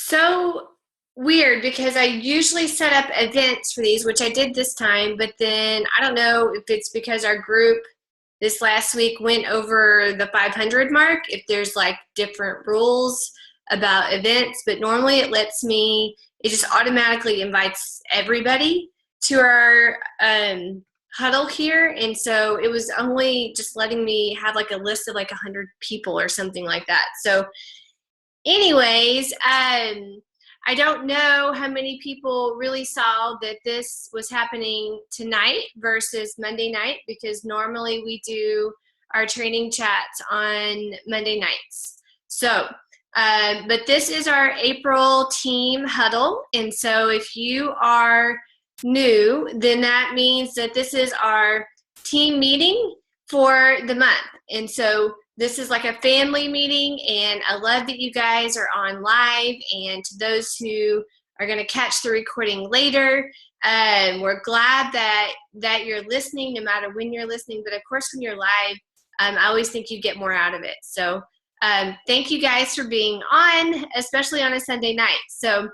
so weird because I usually set up events for these, which I did this time, but then I don't know if it's because our group this last week went over the 500 mark, if there's like different rules about events, but normally it just automatically invites everybody to our huddle here. And so it was only just letting me have like a list of like 100 people or something like that. So anyways, I don't know how many people really saw that this was happening tonight versus Monday night, because normally we do our training chats on Monday nights. So, but this is our April team huddle. And so if you are new, then that means that this is our team meeting for the month. And so this is like a family meeting, and I love that you guys are on live. And to those who are going to catch the recording later, we're glad that you're listening, no matter when you're listening. But of course, when you're live, I always think you get more out of it. So thank you guys for being on, especially on a Sunday night. So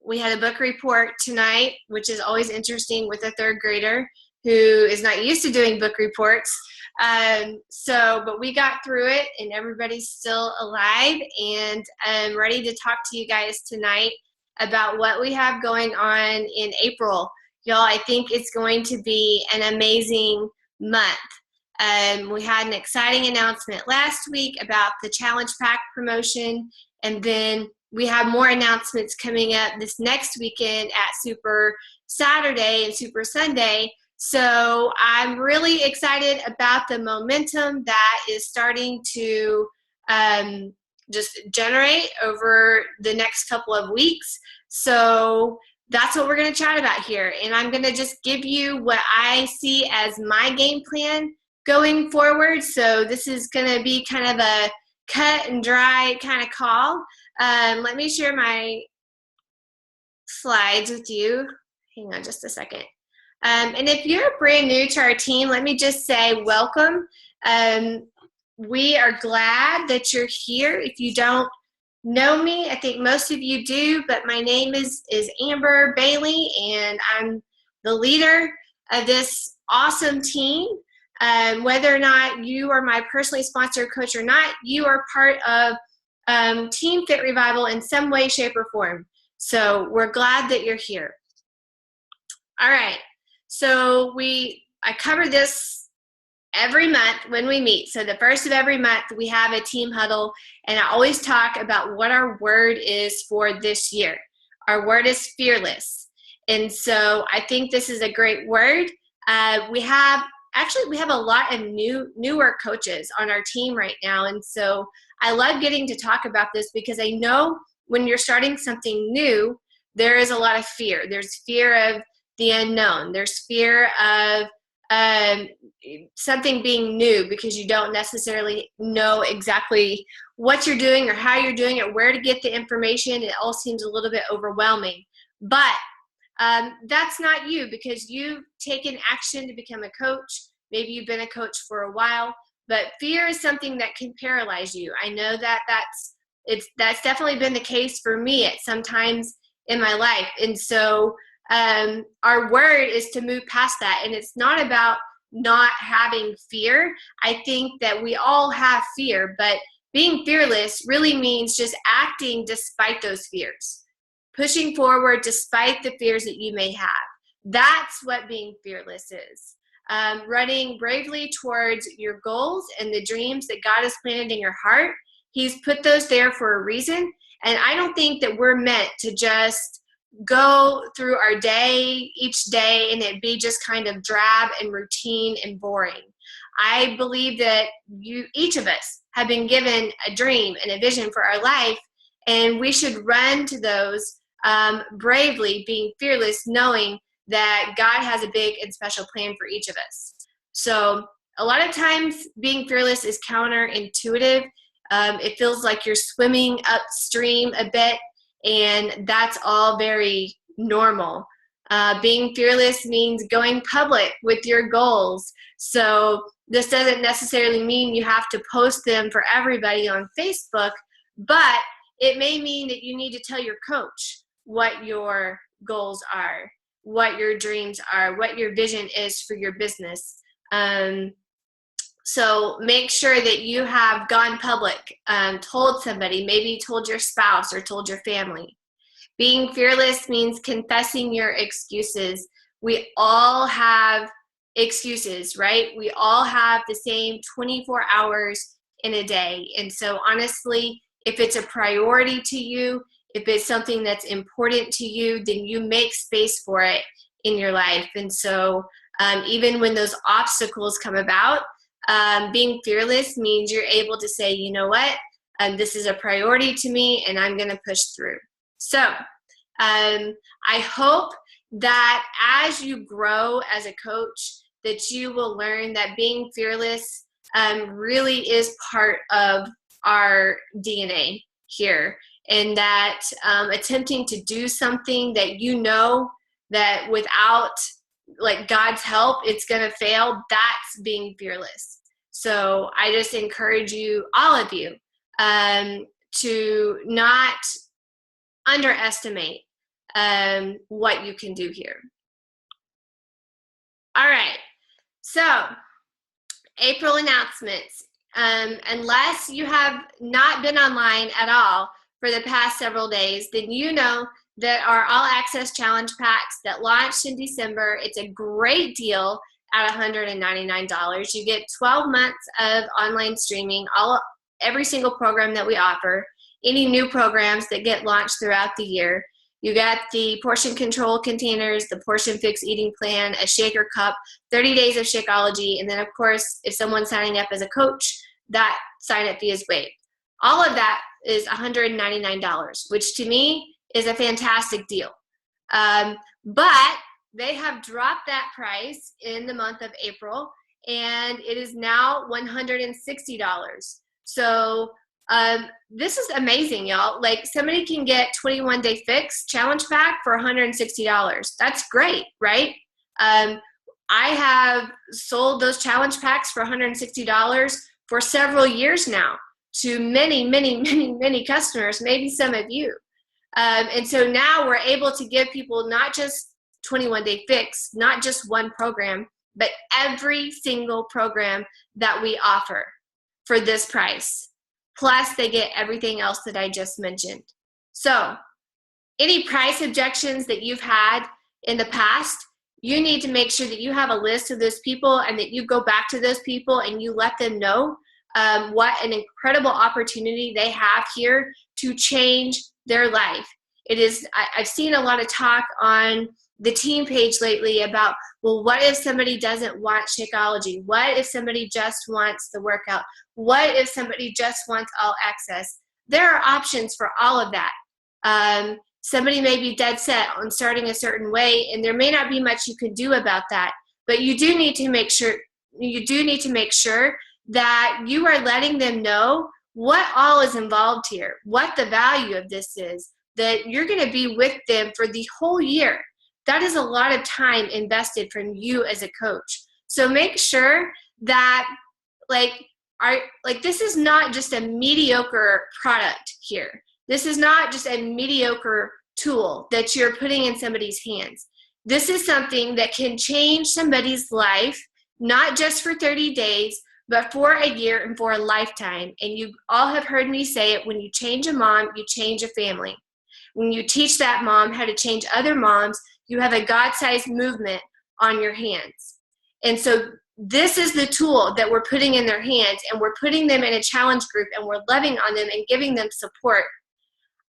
we had a book report tonight, which is always interesting with a third grader who is not used to doing book reports. But we got through it, and everybody's still alive, and I'm ready to talk to you guys tonight about what we have going on in April. Y'all, I think it's going to be an amazing month. We had an exciting announcement last week about the Challenge Pack promotion, and then we have more announcements coming up this next weekend at Super Saturday and Super Sunday. So I'm really excited about the momentum that is starting to just generate over the next couple of weeks. So that's what we're going to chat about here. And I'm going to just give you what I see as my game plan going forward. So this is going to be kind of a cut and dry kind of call. Let me share my slides with you. Hang on just a second. And if you're brand new to our team, let me just say welcome. We are glad that you're here. If you don't know me, I think most of you do, but my name is Amber Bailey, and I'm the leader of this awesome team. Whether or not you are my personally sponsored coach or not, you are part of Team Fit Revival in some way, shape, or form. So we're glad that you're here. All right. So I cover this every month when we meet. So the first of every month we have a team huddle, and I always talk about what our word is for this year. Our word is fearless. And so I think this is a great word. We have a lot of newer coaches on our team right now. And so I love getting to talk about this, because I know when you're starting something new, there is a lot of fear. There's fear of the unknown. There's fear of something being new, because you don't necessarily know exactly what you're doing or how you're doing it, where to get the information. It all seems a little bit overwhelming. But that's not you, because you've taken action to become a coach. Maybe you've been a coach for a while, but fear is something that can paralyze you. I know that's definitely been the case for me at some times in my life. And so our word is to move past that. And it's not about not having fear. I think that we all have fear, but being fearless really means just acting despite those fears, pushing forward despite the fears that you may have. That's what being fearless is. Running bravely towards your goals and the dreams that God has planted in your heart. He's put those there for a reason. And I don't think that we're meant to just go through our day each day and it be just kind of drab and routine and boring. I believe that each of us have been given a dream and a vision for our life, and we should run to those bravely, being fearless, knowing that God has a big and special plan for each of us. So a lot of times being fearless is counterintuitive. It feels like you're swimming upstream a bit, and that's all very normal. Being fearless means going public with your goals. So this doesn't necessarily mean you have to post them for everybody on Facebook, but It may mean that you need to tell your coach what your goals are, what your dreams are, what your vision is for your business. So make sure that you have gone public, told somebody, maybe told your spouse or told your family. Being fearless means confessing your excuses. We all have excuses, right? We all have the same 24 hours in a day. And so honestly, if it's a priority to you, if it's something that's important to you, then you make space for it in your life. And so even when those obstacles come about, being fearless means you're able to say, you know what, this is a priority to me and I'm going to push through. So I hope that as you grow as a coach, that you will learn that being fearless really is part of our DNA here, and that attempting to do something that you know that without like God's help, it's going to fail, that's being fearless. So I just encourage you, all of you, to not underestimate what you can do here. All right, so April announcements. Unless you have not been online at all for the past several days, then you know that our All Access Challenge Packs that launched in December, it's a great deal at $199. You get 12 months of online streaming, every single program that we offer, any new programs that get launched throughout the year. You got the portion control containers, the portion fix eating plan, a shaker cup, 30 days of Shakeology, and then of course, if someone's signing up as a coach, that sign-up fee is waived. All of that is $199, which to me is a fantastic deal. But they have dropped that price in the month of April, and it is now $160. So this is amazing, y'all. Like, somebody can get 21 Day Fix Challenge Pack for $160. That's great, right? I have sold those challenge packs for $160 for several years now to many customers, maybe some of you. And so now we're able to give people not just 21 Day Fix, not just one program, but every single program that we offer for this price. Plus they get everything else that I just mentioned. So any price objections that you've had in the past, you need to make sure that you have a list of those people and that you go back to those people and you let them know what an incredible opportunity they have here to change their life. It is, I've seen a lot of talk on the team page lately about, well, what if somebody doesn't want Shakeology? What if somebody just wants the workout? What if somebody just wants all access? There are options for all of that. Somebody may be dead set on starting a certain way, and there may not be much you can do about that. But you do need to make sure that you are letting them know what all is involved here, what the value of this is, that you're going to be with them for the whole year. That is a lot of time invested from you as a coach. So make sure that this is not just a mediocre product here. This is not just a mediocre tool that you're putting in somebody's hands. This is something that can change somebody's life, not just for 30 days, but for a year and for a lifetime. And you all have heard me say it, when you change a mom, you change a family. When you teach that mom how to change other moms, you have a God-sized movement on your hands. And so this is the tool that we're putting in their hands, and we're putting them in a challenge group, and we're loving on them and giving them support.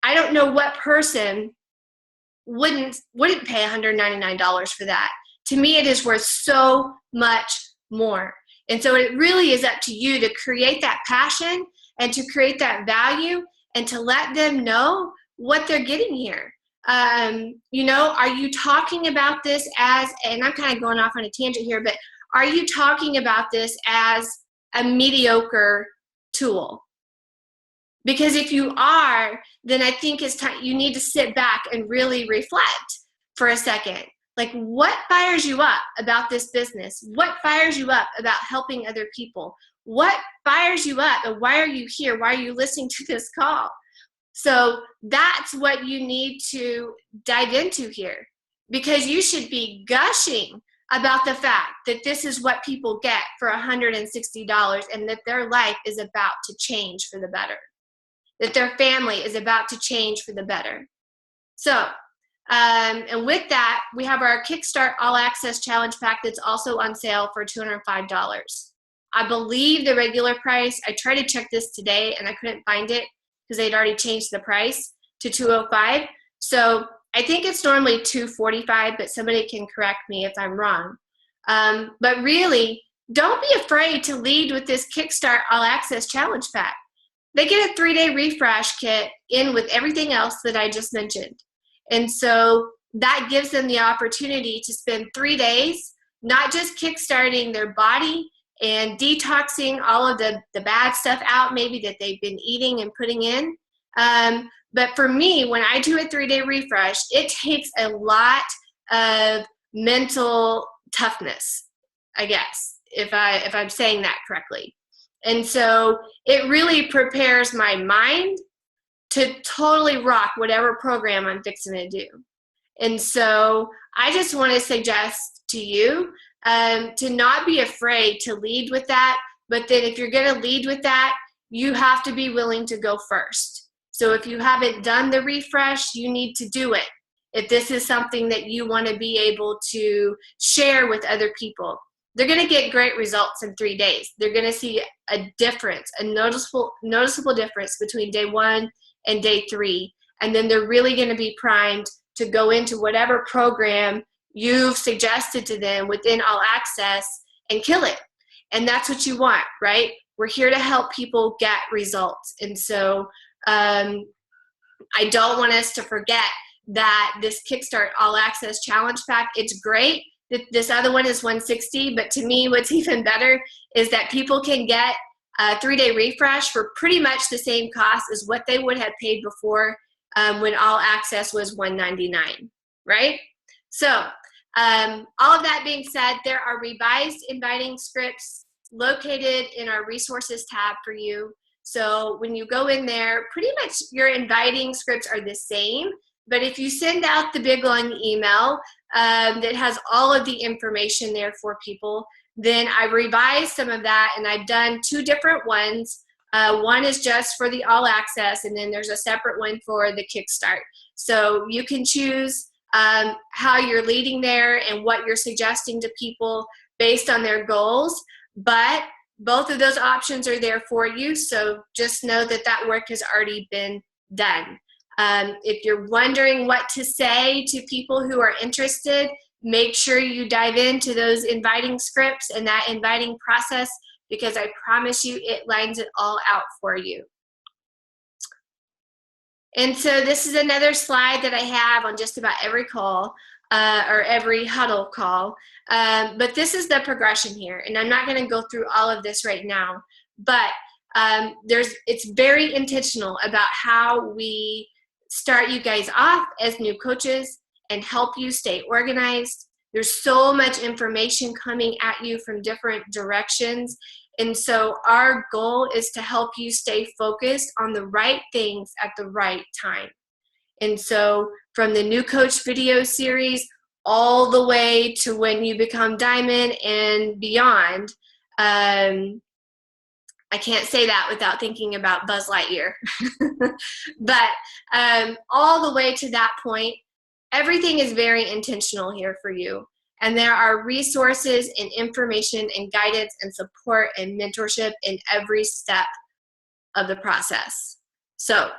I don't know what person wouldn't pay $199 for that. To me, it is worth so much more. And so it really is up to you to create that passion and to create that value and to let them know what they're getting here. Are you talking about this as, and I'm kind of going off on a tangent here, but are you talking about this as a mediocre tool? Because if you are, then I think it's time you need to sit back and really reflect for a second. Like, what fires you up about this business? What fires you up about helping other people? What fires you up, and why are you here? Why are you listening to this call? So that's what you need to dive into here, because you should be gushing about the fact that this is what people get for $160 and that their life is about to change for the better, that their family is about to change for the better. So, and with that, we have our Kickstart All Access Challenge Pack that's also on sale for $205. I believe the regular price, I tried to check this today and I couldn't find it because they'd already changed the price to $205. So I think it's normally $245, but somebody can correct me if I'm wrong. But really, don't be afraid to lead with this Kickstart All Access Challenge Pack. They get a 3-day refresh kit in with everything else that I just mentioned. And so that gives them the opportunity to spend 3 days, not just kickstarting their body and detoxing all of the bad stuff out maybe that they've been eating and putting in. But for me, when I do a 3-day refresh, it takes a lot of mental toughness, I guess, if I'm saying that correctly. And so it really prepares my mind to totally rock whatever program I'm fixing to do. And so I just want to suggest to you to not be afraid to lead with that, but then if you're going to lead with that, you have to be willing to go first. So if you haven't done the refresh, you need to do it. If this is something that you want to be able to share with other people, they're going to get great results in 3 days. They're going to see a difference, a noticeable difference between day 1 and day 3. And then they're really going to be primed to go into whatever program you've suggested to them within All Access and kill it. And that's what you want, right? We're here to help people get results. And so I don't want us to forget that this Kickstart All Access Challenge Pack, it's great. This other one is $160, but to me, what's even better is that people can get a 3-day refresh for pretty much the same cost as what they would have paid before when All Access was $199, right? So all of that being said, there are revised inviting scripts located in our resources tab for you. So when you go in there, pretty much your inviting scripts are the same, but if you send out the big long email that has all of the information there for people, then I revised some of that and I've done 2 different ones. One is just for the All Access, and then there's a separate one for the Kickstart. So you can choose how you're leading there and what you're suggesting to people based on their goals, but both of those options are there for you, so just know that that work has already been done. If you're wondering what to say to people who are interested, make sure you dive into those inviting scripts and that inviting process, because I promise you it lines it all out for you. And so this is another slide that I have on just about every call or every huddle call. But this is the progression here. And I'm not going to go through all of this right now, but it's very intentional about how we start you guys off as new coaches and help you stay organized. There's so much information coming at you from different directions. And so our goal is to help you stay focused on the right things at the right time. And so from the new coach video series all the way to when you become diamond and beyond, I can't say that without thinking about Buzz Lightyear. But all the way to that point, everything is very intentional here for you. And there are resources and information and guidance and support and mentorship in every step of the process. So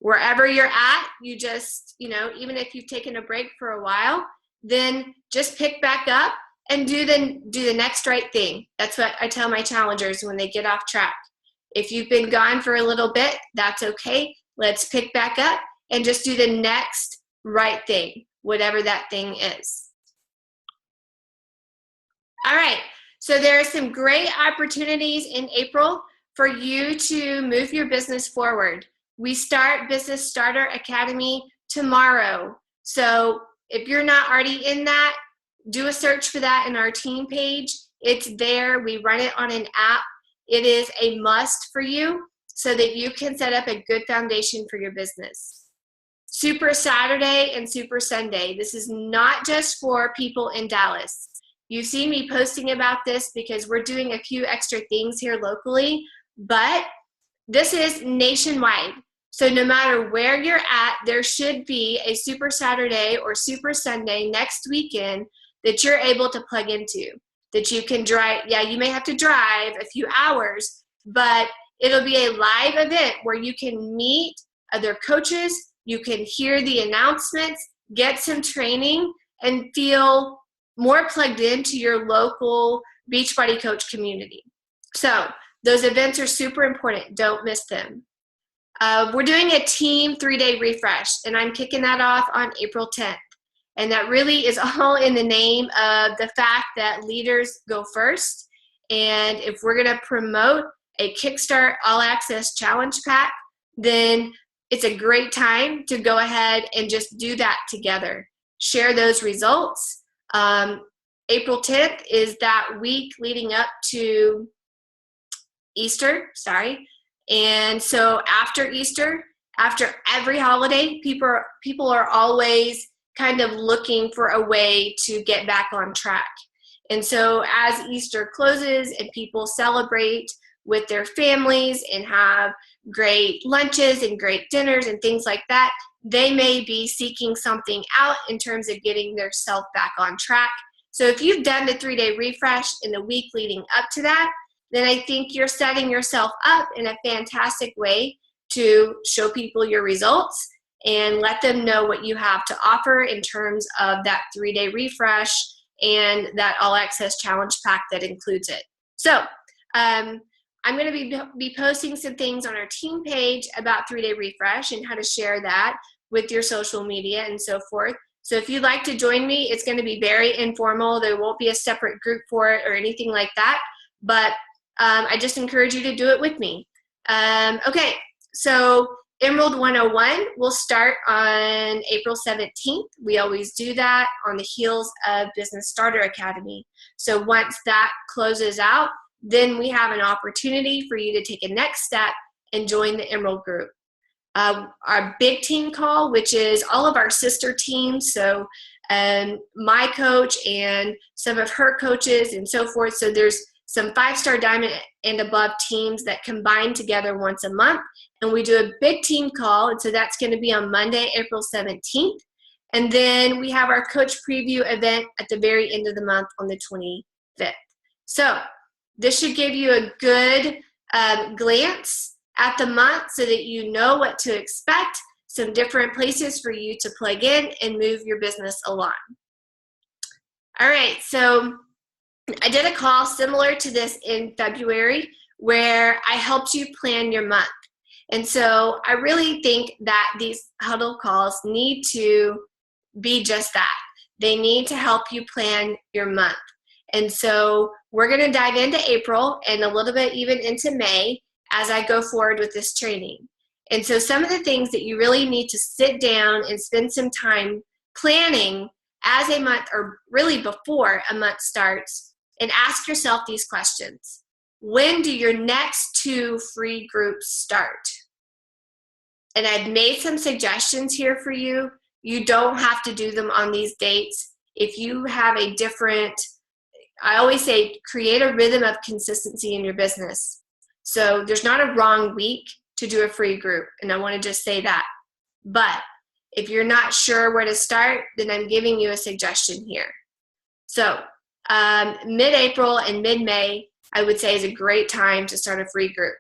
wherever you're at, you just, even if you've taken a break for a while, then just pick back up and do the next right thing. That's what I tell my challengers when they get off track. If you've been gone for a little bit, that's okay. Let's pick back up and just do the next right thing, whatever that thing is. All right, so there are some great opportunities in April for you to move your business forward. We start Business Starter Academy tomorrow. So if you're not already in that, do a search for that in our team page. It's there. We run it on an app. It is a must for you. so that you can set up a good foundation for your business. Super Saturday and Super Sunday. This is not just for people in Dallas. You see me posting about this because we're doing a few extra things here locally, but this is nationwide. So no matter where you're at, there should be a Super Saturday or Super Sunday next weekend that you're able to plug into, that you can drive. Yeah, you may have to drive a few hours, but it'll be a live event where you can meet other coaches, you can hear the announcements, get some training, and feel more plugged into your local Beachbody coach community. So those events are super important. Don't miss them. We're doing a team 3-day refresh, and I'm kicking that off on April 10th. And that really is all in the name of the fact that leaders go first. And if we're going to promote a Kickstart All Access Challenge Pack, then it's a great time to go ahead and just do that together. Share those results. April 10th is that week leading up to Easter, and so after Easter, after every holiday, people are always kind of looking for a way to get back on track. And so as Easter closes and people celebrate with their families and have great lunches and great dinners and things like that, they may be seeking something out in terms of getting their self back on track. So if you've done the 3-day refresh in the week leading up to that, then I think you're setting yourself up in a fantastic way to show people your results and let them know what you have to offer in terms of that 3-day refresh and that all access challenge pack that includes it. So I'm going to be posting some things on our team page about 3-day refresh and how to share that with your social media and so forth. So if you'd like to join me, it's going to be very informal. There won't be a separate group for it or anything like that, but I just encourage you to do it with me. Okay, so Emerald 101 will start on April 17th. We always do that on the heels of Business Starter Academy. So once that closes out, then we have an opportunity for you to take a next step and join the Emerald group. Our big team call, which is all of our sister teams, so my coach and some of her coaches and so forth. So there's some 5-star diamond and above teams that combine together once a month, and we do a big team call, and so that's going to be on Monday, April 17th. And then we have our coach preview event at the very end of the month on the 25th. So this should give you a good glance at the month so that you know what to expect, some different places for you to plug in and move your business along. All right, so I did a call similar to this in February where I helped you plan your month. And so I really think that these huddle calls need to be just that. They need to help you plan your month. And so we're going to dive into April and a little bit even into May as I go forward with this training. And so some of the things that you really need to sit down and spend some time planning as a month, or really before a month starts, and ask yourself these questions. When do your next 2 free groups start? And I've made some suggestions here for you. You don't have to do them on these dates. If you have a different, I always say, create a rhythm of consistency in your business. So there's not a wrong week to do a free group, and I want to just say that. But if you're not sure where to start, then I'm giving you a suggestion here. So mid-April and mid-May, I would say, is a great time to start a free group.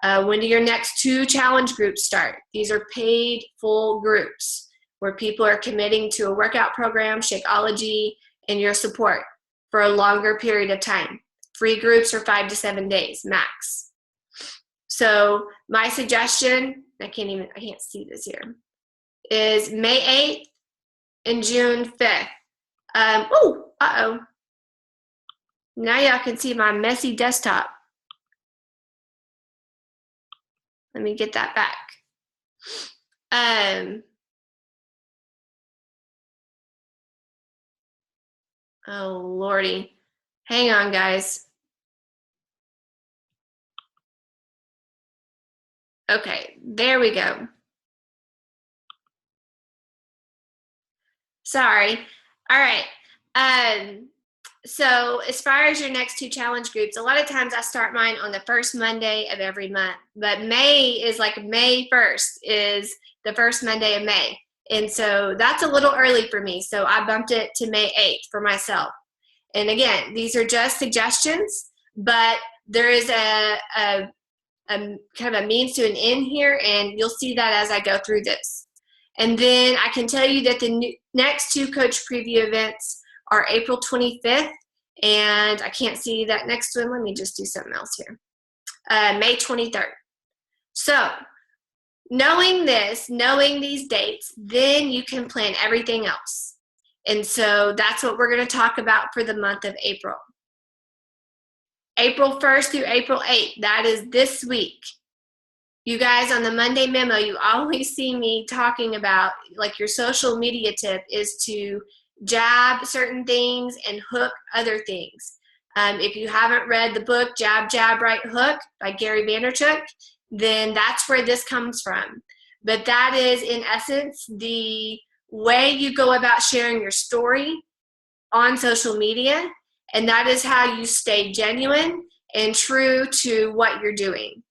When do your next 2 challenge groups start? These are paid full groups where people are committing to a workout program, Shakeology, and your support for a longer period of time. Free groups are 5 to 7 days max. So my suggestion, I can't see this here, is May 8th and June 5th. Now y'all can see my messy desktop. Let me get that back. Oh, Lordy. Hang on, guys. Okay, there we go. Sorry. All right. So as far as your next 2 challenge groups, a lot of times I start mine on the first Monday of every month. But May is like May 1st is the first Monday of May. And so that's a little early for me. So I bumped it to May 8th for myself. And again, these are just suggestions, but there is a kind of a means to an end here, and you'll see that as I go through this. And then I can tell you that the next 2 coach preview events are April 25th, and I can't see that next one. Let me just do something else here. May 23rd. So knowing this, knowing these dates, then you can plan everything else. And so that's what we're going to talk about for the month of April. April 1st through April 8th, that is this week. You guys, on the Monday memo, you always see me talking about, like, your social media tip is to jab certain things and hook other things. If you haven't read the book Jab, Jab, Right Hook by Gary Vaynerchuk, then that's where this comes from. But that is, in essence, the way you go about sharing your story on social media, and that is how you stay genuine and true to what you're doing.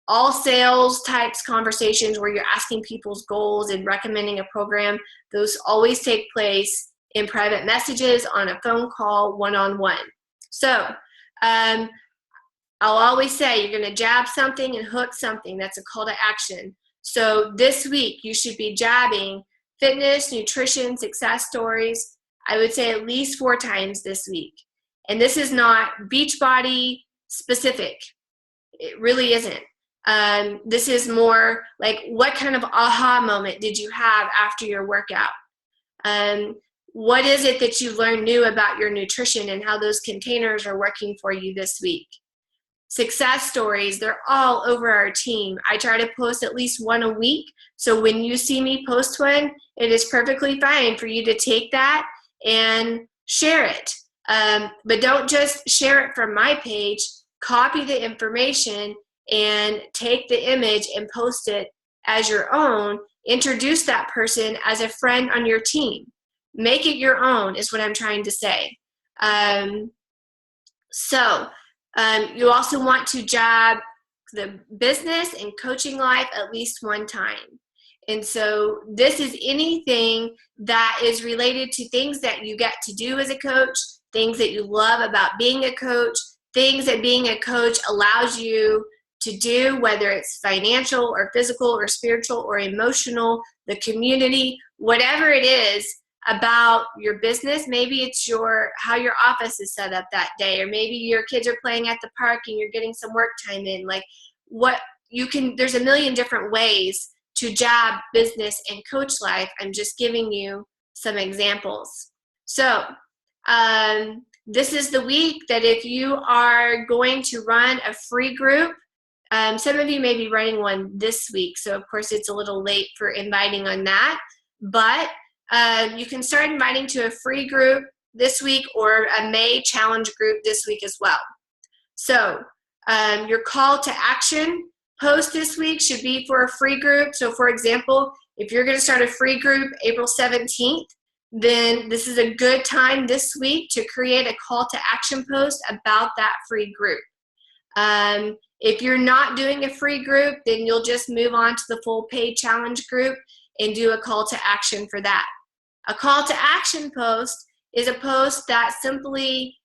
All sales types conversations where you're asking people's goals and recommending a program, those always take place in private messages, on a phone call, one-on-one. So I'll always say you're going to jab something and hook something. That's a call to action. So this week you should be jabbing fitness, nutrition, success stories, I would say at least 4 times this week. And this is not Beachbody specific. It really isn't. This is more like, what kind of aha moment did you have after your workout? What is it that you learned new about your nutrition and how those containers are working for you this week? Success stories, they're all over our team. I try to post at least 1 a week. So when you see me post one, it is perfectly fine for you to take that and share it. But don't just share it from my page. Copy the information and take the image and post it as your own. Introduce that person as a friend on your team. Make it your own is what I'm trying to say. You also want to jab the business and coaching life at least 1 time. And so this is anything that is related to things that you get to do as a coach, things that you love about being a coach, things that being a coach allows you to do, whether it's financial or physical or spiritual or emotional, the community, whatever it is about your business. Maybe it's how your office is set up that day, or maybe your kids are playing at the park and you're getting some work time in. Like, there's a million different ways to jab business and coach life. I'm just giving you some examples. So this is the week that if you are going to run a free group, some of you may be running one this week, so of course it's a little late for inviting on that, but you can start inviting to a free group this week or a May challenge group this week as well. So your call to action post this week should be for a free group. So for example, if you're going to start a free group April 17th, then this is a good time this week to create a call to action post about that free group. If you're not doing a free group, then you'll just move on to the full paid challenge group and do a call to action for that. A call to action post is a post that simply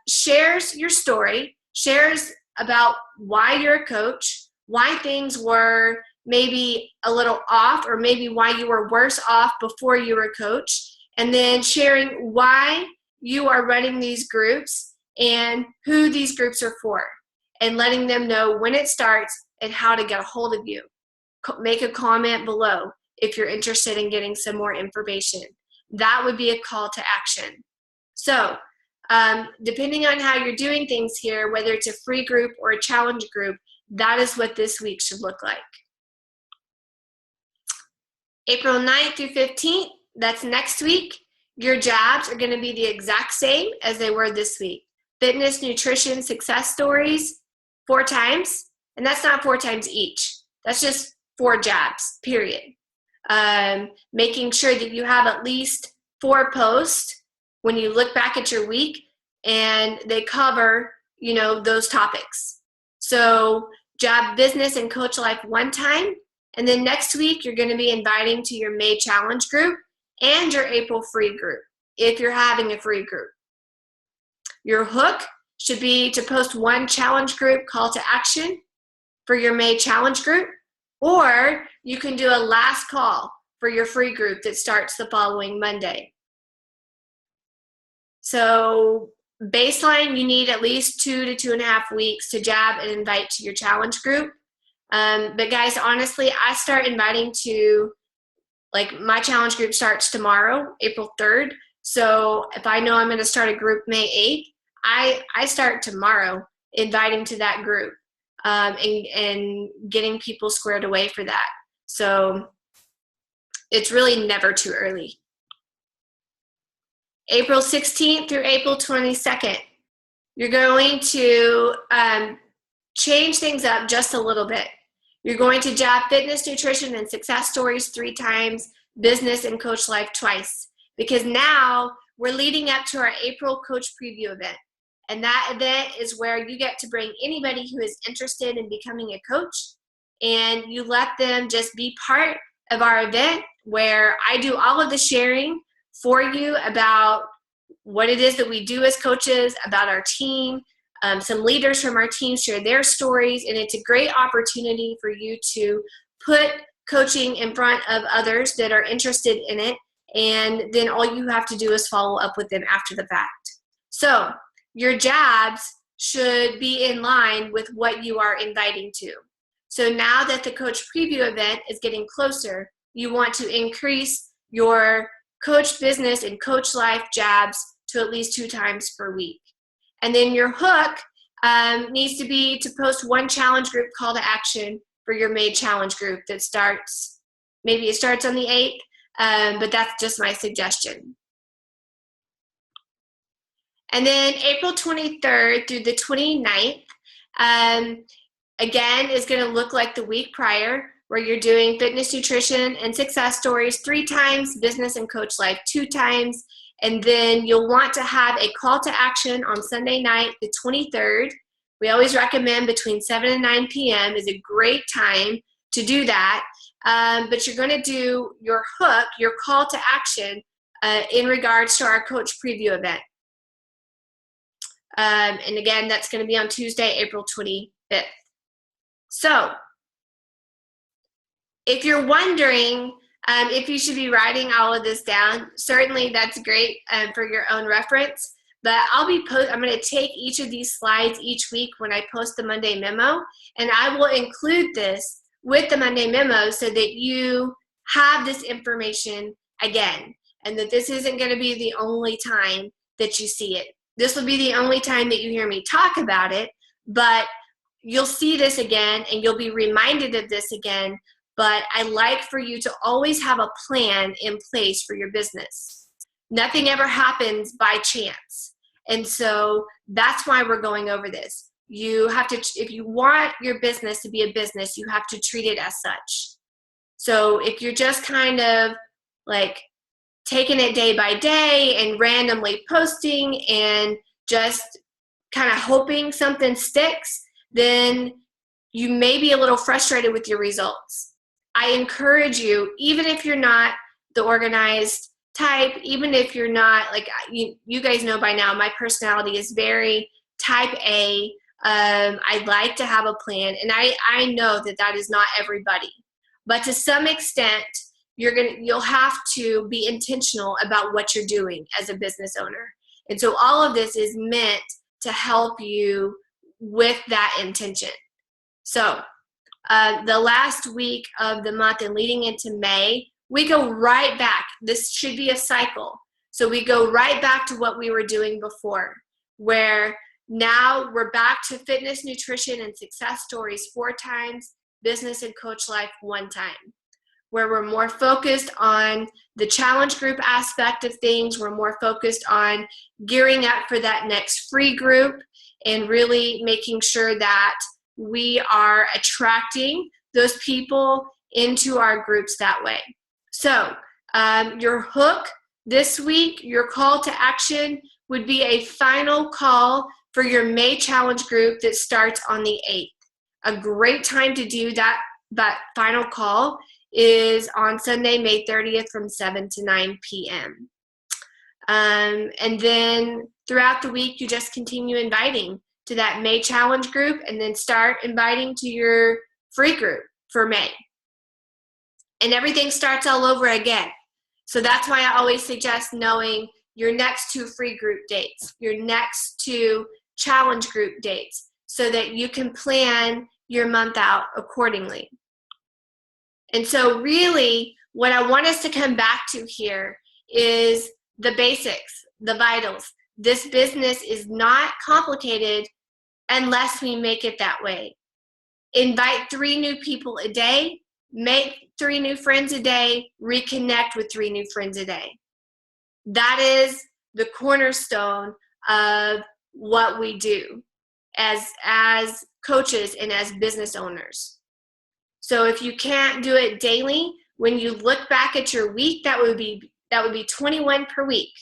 shares your story, shares about why you're a coach, why things were maybe a little off, or maybe why you were worse off before you were a coach, and then sharing why you are running these groups and who these groups are for, and letting them know when it starts and how to get a hold of you. Make a comment below if you're interested in getting some more information. That would be a call to action. So depending on how you're doing things here, whether it's a free group or a challenge group, that is what this week should look like. April 9th through 15th, that's next week. Your jabs are going to be the exact same as they were this week. Fitness, nutrition, success stories, 4 times. And that's not 4 times each. That's just 4 jabs, period. Making sure that you have at least 4 posts when you look back at your week and they cover, those topics. So jab business and coach life one time, and then next week you're going to be inviting to your May challenge group and your April free group if you're having a free group. Your hook should be to post 1 challenge group call to action for your May challenge group, or you can do a last call for your free group that starts the following Monday. So baseline, you need at least 2 to 2.5 weeks to jab and invite to your challenge group. But guys, honestly, I start inviting to, my challenge group starts tomorrow, April 3rd. So if I know I'm going to start a group May 8th, I start tomorrow inviting to that group and getting people squared away for that. So it's really never too early. April 16th through April 22nd, you're going to change things up just a little bit. You're going to jab fitness, nutrition, and success stories 3 times, business and coach life twice, because now we're leading up to our April coach preview event. And that event is where you get to bring anybody who is interested in becoming a coach, and you let them just be part of our event where I do all of the sharing for you about what it is that we do as coaches, about our team. Some leaders from our team share their stories, and it's a great opportunity for you to put coaching in front of others that are interested in it, and then all you have to do is follow up with them after the fact. So your jabs should be in line with what you are inviting to. So now that the coach preview event is getting closer, you want to increase your coach business and coach life jabs to at least 2 times per week. And then your hook needs to be to post 1 challenge group call to action for your May challenge group that starts, maybe it starts on the 8th, but that's just my suggestion. And then April 23rd through the 29th, again, is going to look like the week prior, where you're doing fitness, nutrition, and success stories 3 times, business and coach life 2 times, and then you'll want to have a call to action on Sunday night, the 23rd. We always recommend between 7 and 9 p.m. is a great time to do that, but you're going to do your hook, your call to action, in regards to our coach preview event. And again, that's going to be on Tuesday, April 25th. So if you're wondering if you should be writing all of this down, certainly that's great for your own reference. But I'm going to take each of these slides each week when I post the Monday memo, and I will include this with the Monday memo so that you have this information again, and that this isn't going to be the only time that you see it. This will be the only time that you hear me talk about it, but you'll see this again and you'll be reminded of this again. But I like for you to always have a plan in place for your business. Nothing ever happens by chance. And so that's why we're going over this. You have to, if you want your business to be a business, you have to treat it as such. So if you're just kind of taking it day by day and randomly posting and just kind of hoping something sticks, then you may be a little frustrated with your results. I encourage you, even if you're not the organized type, even if you're not, you guys know by now, my personality is very type A. I like to have a plan, and I know that is not everybody. But to some extent, you'll have to be intentional about what you're doing as a business owner. And so all of this is meant to help you with that intention. So the last week of the month and leading into May, we go right back. This should be a cycle. So we go right back to what we were doing before, where now we're back to fitness, nutrition, and success stories 4 times, business and coach life 1 time. Where we're more focused on the challenge group aspect of things. We're more focused on gearing up for that next free group and really making sure that we are attracting those people into our groups that way. So your hook this week, your call to action would be a final call for your May challenge group that starts on the 8th. A great time to do that final call is on Sunday, May 30th from 7 to 9 p.m. And then throughout the week, you just continue inviting to that May challenge group and then start inviting to your free group for May. And everything starts all over again. So that's why I always suggest knowing your next 2 free group dates, your next 2 challenge group dates, so that you can plan your month out accordingly. And so really, what I want us to come back to here is the basics, the vitals. This business is not complicated unless we make it that way. Invite 3 new people a day, make 3 new friends a day, reconnect with 3 new friends a day. That is the cornerstone of what we do as coaches and as business owners. So if you can't do it daily, when you look back at your week, that would be 21 per week.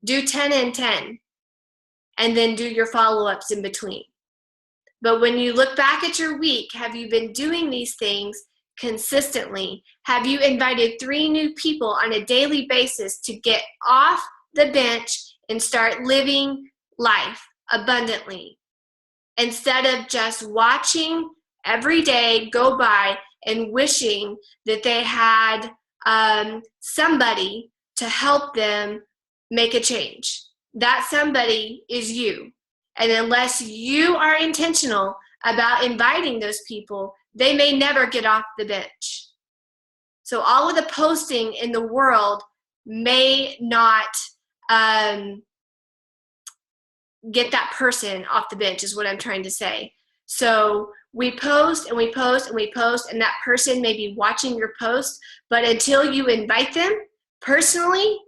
Do 10 and 10, and then do your follow-ups in between. But when you look back at your week, have you been doing these things consistently? Have you invited 3 new people on a daily basis to get off the bench and start living life abundantly, instead of just watching every day go by and wishing that they had somebody to help them make a change? That somebody is you. And unless you are intentional about inviting those people, they may never get off the bench. So all of the posting in the world may not get that person off the bench, is what I'm trying to say. So we post and we post and we post, and that person may be watching your post, but until you invite them personally,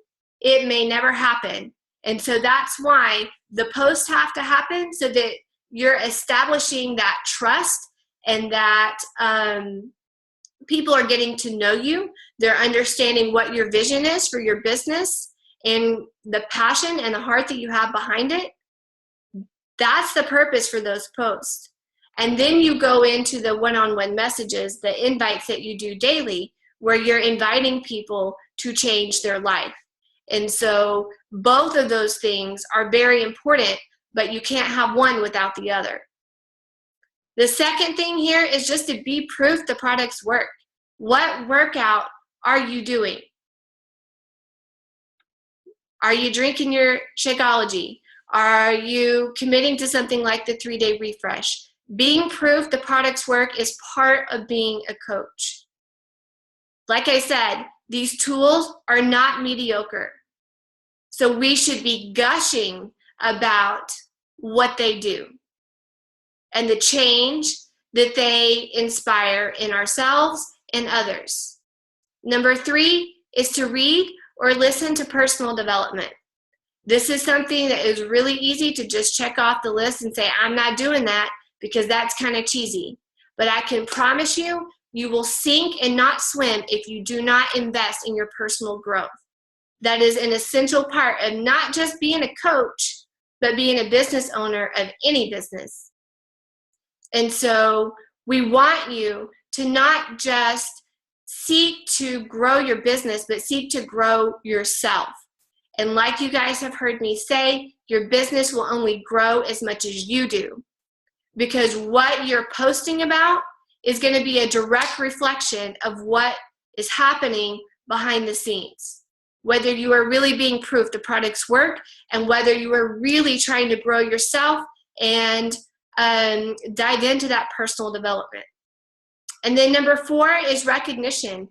it may never happen. And so that's why the posts have to happen, so that you're establishing that trust and that people are getting to know you. They're understanding what your vision is for your business and the passion and the heart that you have behind it. That's the purpose for those posts. And then you go into the one-on-one messages, the invites that you do daily, where you're inviting people to change their life. And so both of those things are very important, but you can't have one without the other. The second thing here is just to be proof the products work. What workout are you doing? Are you drinking your Shakeology? Are you committing to something like the 3-day refresh? Being proof the products work is part of being a coach. Like I said, these tools are not mediocre. So we should be gushing about what they do and the change that they inspire in ourselves and others. Number 3 is to read or listen to personal development. This is something that is really easy to just check off the list and say, I'm not doing that, because that's kind of cheesy. But I can promise you, you will sink and not swim if you do not invest in your personal growth. That is an essential part of not just being a coach, but being a business owner of any business. And so we want you to not just seek to grow your business, but seek to grow yourself. And like you guys have heard me say, your business will only grow as much as you do, because what you're posting about is going to be a direct reflection of what is happening behind the scenes. Whether you are really being proof the products work, and whether you are really trying to grow yourself and dive into that personal development. And then number 4 is recognition.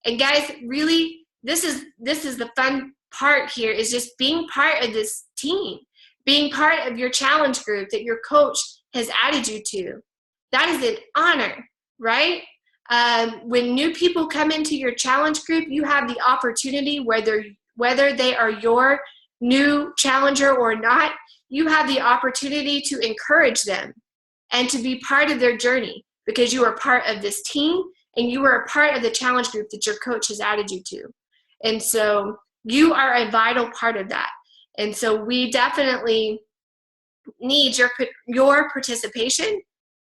And guys, really, this is the fun part here, is just being part of this team, being part of your challenge group that your coach has added you to. That is an honor, right? When new people come into your challenge group, you have the opportunity, whether they are your new challenger or not, you have the opportunity to encourage them, and to be part of their journey, because you are part of this team and you are a part of the challenge group that your coach has added you to. And so you are a vital part of that. And so we definitely need your participation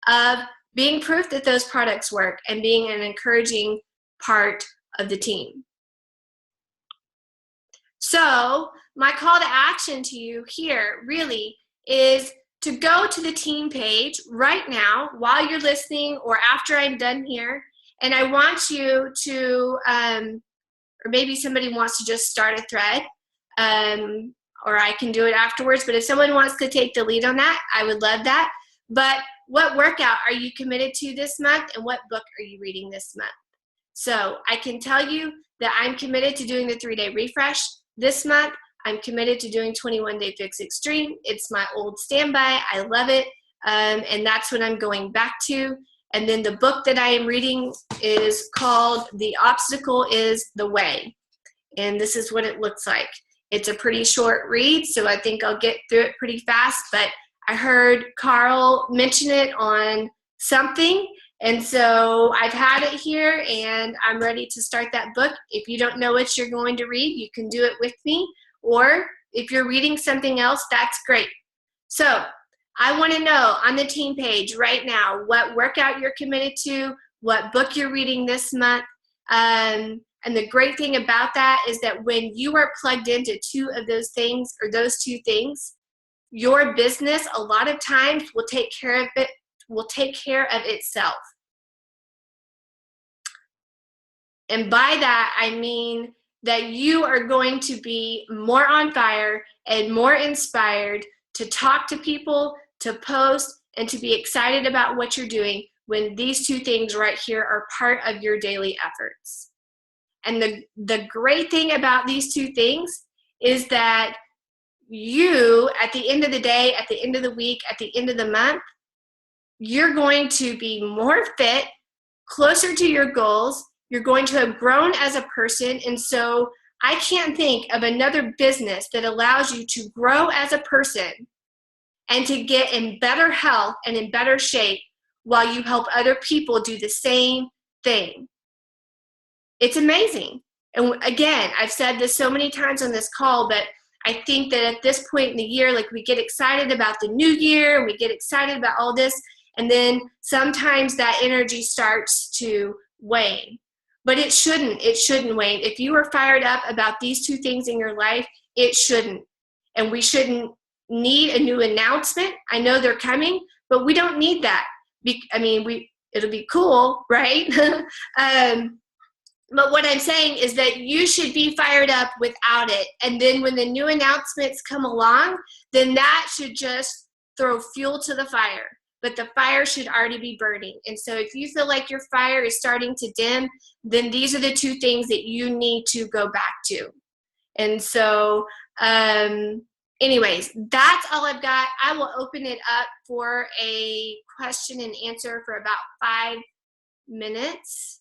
of being proof that those products work and being an encouraging part of the team. So my call to action to you here really is to go to the team page right now while you're listening or after I'm done here. And I want you to, or maybe somebody wants to just start a thread, or I can do it afterwards. But if someone wants to take the lead on that, I would love that. But what workout are you committed to this month, and what book are you reading this month? So I can tell you that I'm committed to doing the 3-day refresh this month. I'm committed to doing 21-day fix extreme. It's my old standby. I love it. And that's what I'm going back to. And then the book that I am reading is called The Obstacle is the Way. And this is what it looks like. It's a pretty short read, so I think I'll get through it pretty fast. But I heard Carl mention it on something. And so I've had it here and I'm ready to start that book. If you don't know what you're going to read, you can do it with me. Or if you're reading something else, that's great. So I want to know on the team page right now what workout you're committed to, what book you're reading this month. And the great thing about that is that when you are plugged into two of those things, or those two things, your business a lot of times will take care of it, will take care of itself. And by that, I mean that you are going to be more on fire and more inspired to talk to people, to post, and to be excited about what you're doing when these two things right here are part of your daily efforts. And the great thing about these two things is that you, at the end of the day, at the end of the week, at the end of the month, you're going to be more fit, closer to your goals. You're going to have grown as a person. And so I can't think of another business that allows you to grow as a person and to get in better health and in better shape while you help other people do the same thing. It's amazing. And again, I've said this so many times on this call, but I think that at this point in the year, like, we get excited about the new year, we get excited about all this, and then sometimes that energy starts to wane. But it shouldn't wane. If you are fired up about these two things in your life, it shouldn't. And we shouldn't need a new announcement. I know they're coming, but we don't need that. It'll be cool, right? But what I'm saying is that you should be fired up without it. And then when the new announcements come along, then that should just throw fuel to the fire. But the fire should already be burning. And so if you feel like your fire is starting to dim, then these are the two things that you need to go back to. And so anyways, that's all I've got. I will open it up for a question and answer for about 5 minutes.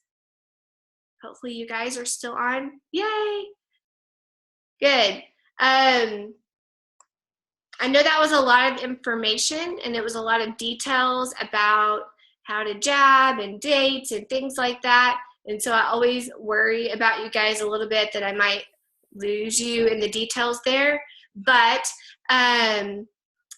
Hopefully you guys are still on. Yay! Good. I know that was a lot of information and it was a lot of details about how to jab and dates and things like that. And so I always worry about you guys a little bit that I might lose you in the details there. But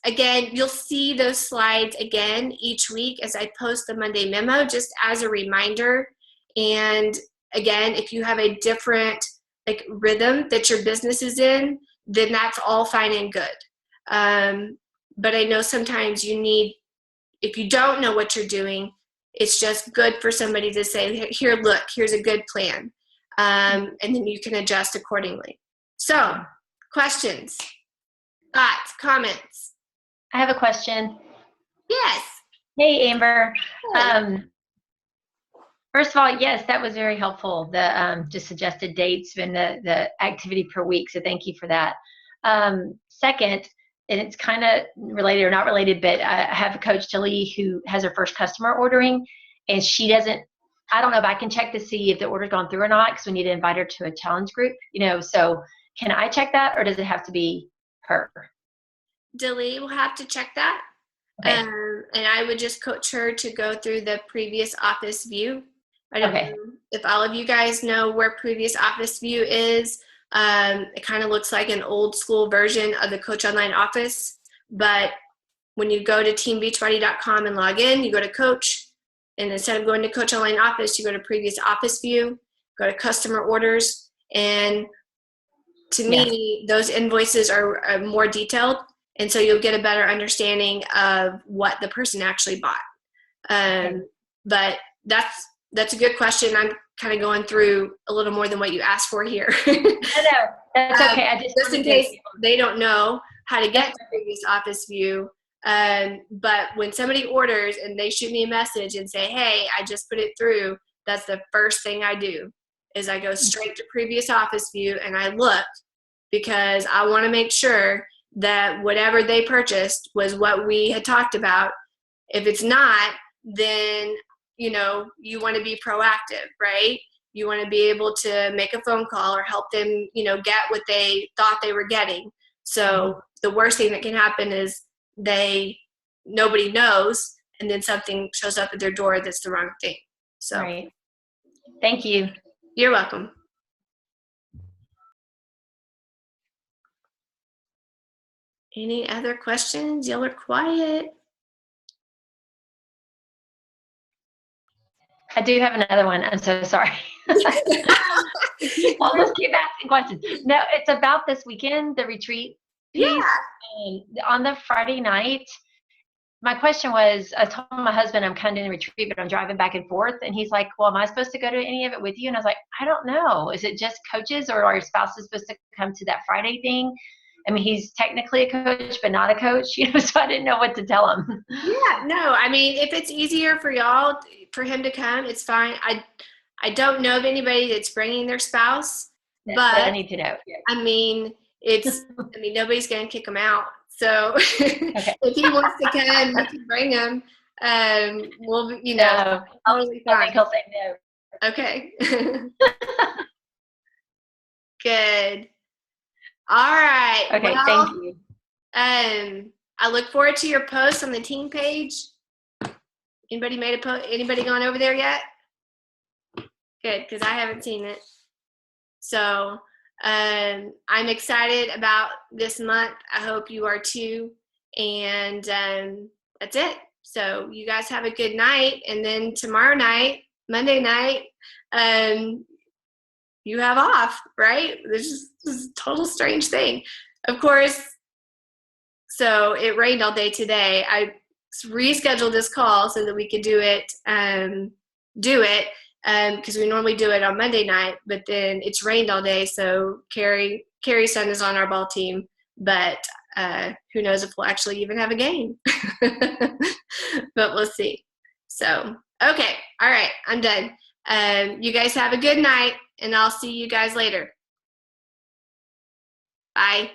again, you'll see those slides again each week as I post the Monday memo, just as a reminder. And again, if you have a different rhythm that your business is in, then that's all fine and good. But I know sometimes you need, if you don't know what you're doing, it's just good for somebody to say, here, look, here's a good plan. And then you can adjust accordingly. So, questions, thoughts, comments? I have a question. Yes. Hey, Amber. First of all, yes, that was very helpful. The just suggested dates and the activity per week. So thank you for that. Second, and it's kind of related or not related, but I have a coach, Tilly, who has her first customer ordering, and she doesn't. I don't know if I can check to see if the order's gone through or not, because we need to invite her to a challenge group. So can I check that, or does it have to be her? Dilly will have to check that. Okay. And I would just coach her to go through the previous office view. I don't Okay. know if all of you guys know where previous office view is. It kind of looks like an old school version of the Coach Online Office, but when you go to teambeachbody.com and log in, you go to Coach, and instead of going to Coach Online Office, you go to previous office view, go to customer orders, and to me, those invoices are more detailed, and so you'll get a better understanding of what the person actually bought. But that's a good question. I'm kind of going through a little more than what you asked for here. No, that's okay. I just in case they don't know how to get to previous office view. But when somebody orders and they shoot me a message and say, hey, I just put it through, that's the first thing I do is I go straight to previous office view and I look, because I want to make sure that whatever they purchased was what we had talked about. If it's not, then you want to be proactive, right? You want to be able to make a phone call or help them, get what they thought they were getting. So the worst thing that can happen is nobody knows, and then something shows up at their door that's the wrong thing. So, right. Thank you. You're welcome. Any other questions? Y'all are quiet. I do have another one. I'm so sorry. I'll just keep asking questions. No, it's about this weekend, the retreat piece. Yeah. On the Friday night, my question was, I told my husband I'm kind of in a retreat, but I'm driving back and forth. And he's like, well, am I supposed to go to any of it with you? And I was like, I don't know. Is it just coaches, or are your spouses supposed to come to that Friday thing? I mean, he's technically a coach, but not a coach, so I didn't know what to tell him. Yeah, no, I mean, if it's easier for y'all, for him to come, it's fine. I don't know of anybody that's bringing their spouse, but I need to know. Yeah. I mean, nobody's going to kick him out. So if he wants to come, you can bring him. We'll, No, totally I fine. think he'll say no. Okay. Good. All right. Okay, well, thank you. I look forward to your post on the team page. Anybody made a post? Anybody gone over there yet? Good, because I haven't seen it. So I'm excited about this month. I hope you are too. And that's it. So you guys have a good night. And then tomorrow night, Monday night, you have off, right? This is a total strange thing. Of course, so it rained all day today. I rescheduled this call so that we could do it because we normally do it on Monday night, but then it's rained all day. So Carrie's son is on our ball team, but who knows if we'll actually even have a game. But we'll see. So, okay. All right. I'm done. You guys have a good night, and I'll see you guys later. Bye.